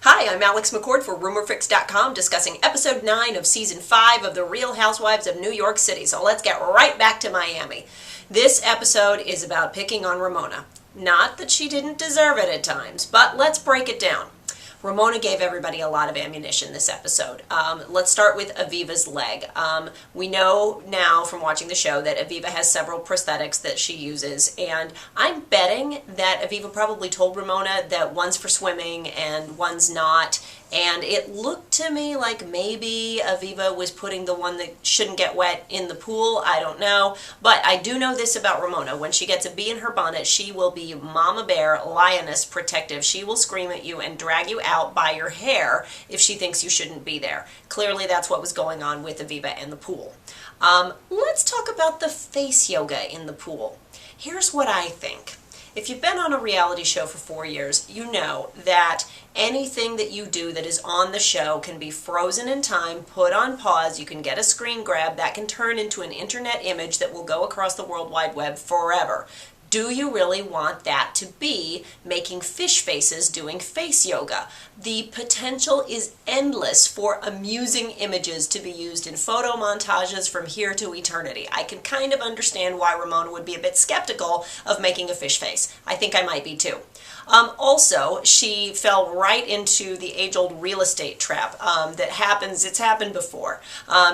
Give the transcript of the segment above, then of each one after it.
Hi, I'm Alex McCord for RumorFix.com discussing episode 9 of season 5 of The Real Housewives of New York City. So let's get right back to Miami. This episode is about picking on Ramona. Not that she didn't deserve it at times, but let's break it down. Ramona gave everybody a lot of ammunition this episode. Let's start with Aviva's leg. We know now from watching the show that Aviva has several prosthetics that she uses, and I'm betting that Aviva probably told Ramona that one's for swimming and one's not, and it looked to me like maybe Aviva was putting the one that shouldn't get wet in the pool. I don't know, but I do know this about Ramona. When she gets a bee in her bonnet, she will be mama bear, lioness protective. She will scream at you and drag you out by your hair if she thinks you shouldn't be there. Clearly that's what was going on with Aviva and the pool. Let's talk about the face yoga in the pool. Here's what I think. If you've been on a reality show for 4 years, you know that anything that you do that is on the show can be frozen in time, put on pause, you can get a screen grab that can turn into an internet image that will go across the World Wide Web forever. Do you really want that to be making fish faces doing face yoga? The potential is endless for amusing images to be used in photo montages from here to eternity. I can kind of understand why Ramona would be a bit skeptical of making a fish face. I think I might be too. Also, she fell right into the age-old real estate trap that happens. It's happened before.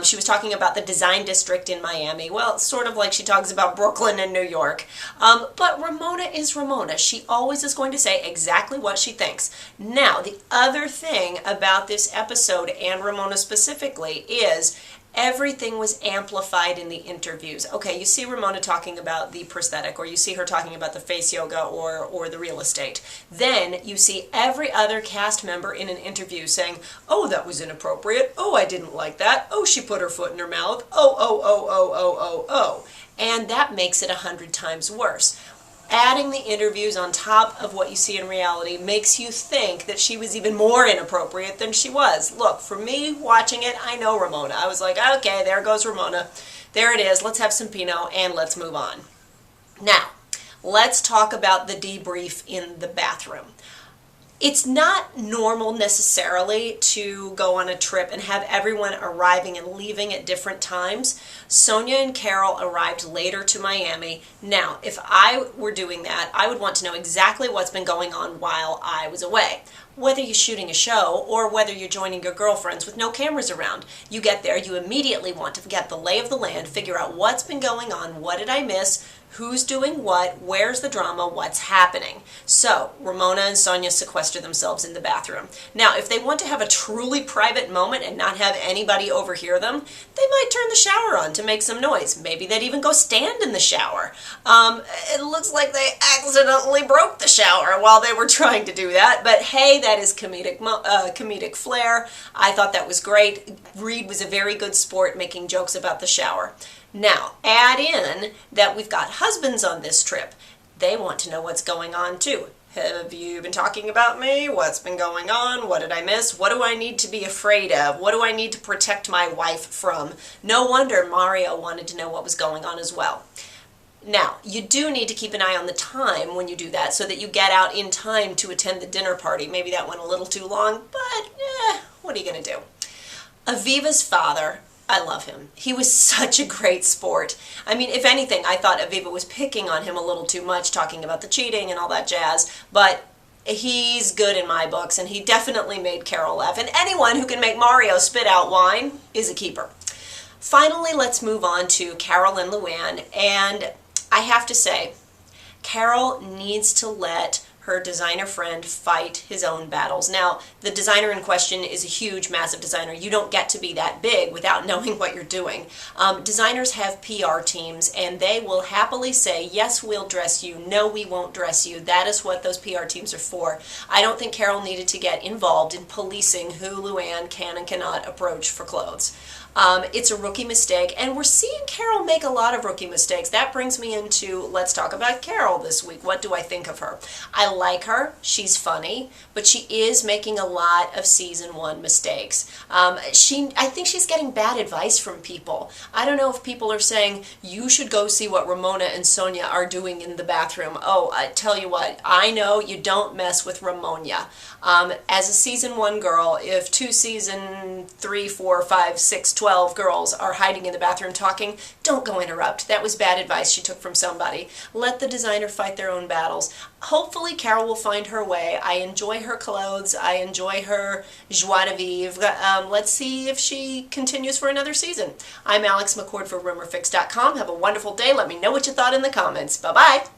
She was talking about the design district in Miami. Well, sort of like she talks about Brooklyn and New York. But Ramona is Ramona. She always is going to say exactly what she thinks. Now, the other thing about this episode, and Ramona specifically, is everything was amplified in the interviews. Okay, you see Ramona talking about the prosthetic, or you see her talking about the face yoga or the real estate. Then you see every other cast member in an interview saying, oh, that was inappropriate. Oh, I didn't like that. Oh, she put her foot in her mouth. Oh. And that makes it 100 times worse. Adding the interviews on top of what you see in reality makes you think that she was even more inappropriate than she was. Look, for me, watching it, I know Ramona. I was like, okay, there goes Ramona. There it is. Let's have some Pinot and let's move on. Now, let's talk about the debrief in the bathroom. It's not normal necessarily to go on a trip and have everyone arriving and leaving at different times. Sonia and Carol arrived later to Miami. Now, if I were doing that, I would want to know exactly what's been going on while I was away. Whether you're shooting a show or whether you're joining your girlfriends with no cameras around, you get there, you immediately want to get the lay of the land, figure out what's been going on, what did I miss, who's doing what, where's the drama, what's happening. So, Ramona and Sonia sequester themselves in the bathroom. Now, if they want to have a truly private moment and not have anybody overhear them, they might turn the shower on to make some noise. Maybe they'd even go stand in the shower. It looks like they accidentally broke the shower while they were trying to do that, but hey, that is comedic flair. I thought that was great. Reed was a very good sport making jokes about the shower. Now, add in that we've got husbands on this trip. They want to know what's going on too. Have you been talking about me? What's been going on? What did I miss? What do I need to be afraid of? What do I need to protect my wife from? No wonder Mario wanted to know what was going on as well. Now, you do need to keep an eye on the time when you do that so that you get out in time to attend the dinner party. Maybe that went a little too long, but what are you going to do? Aviva's father, I love him. He was such a great sport. I mean, if anything, I thought Aviva was picking on him a little too much, talking about the cheating and all that jazz, but he's good in my books, and he definitely made Carol laugh. And anyone who can make Mario spit out wine is a keeper. Finally, let's move on to Carol and Luann, and I have to say, Carol needs to let her designer friend fight his own battles. Now, the designer in question is a huge, massive designer. You don't get to be that big without knowing what you're doing. Designers have PR teams, and they will happily say, yes, we'll dress you. No, we won't dress you. That is what those PR teams are for. I don't think Carol needed to get involved in policing who Luann can and cannot approach for clothes. It's a rookie mistake, and we're seeing Carol make a lot of rookie mistakes. That brings me into, let's talk about Carol this week. What do I think of her? I like her. She's funny, but she is making a lot of season 1 mistakes. I think she's getting bad advice from people. I don't know if people are saying, you should go see what Ramona and Sonia are doing in the bathroom. Oh, I tell you what, I know you don't mess with Ramona. As a season 1 girl, if 2 season 3, 4, 5, 6, 12 girls are hiding in the bathroom talking, don't go interrupt. That was bad advice she took from somebody. Let the designer fight their own battles. Hopefully Carol will find her way. I enjoy her clothes. I enjoy her joie de vivre. Let's see if she continues for another season. I'm Alex McCord for RumorFix.com. Have a wonderful day. Let me know what you thought in the comments. Bye-bye.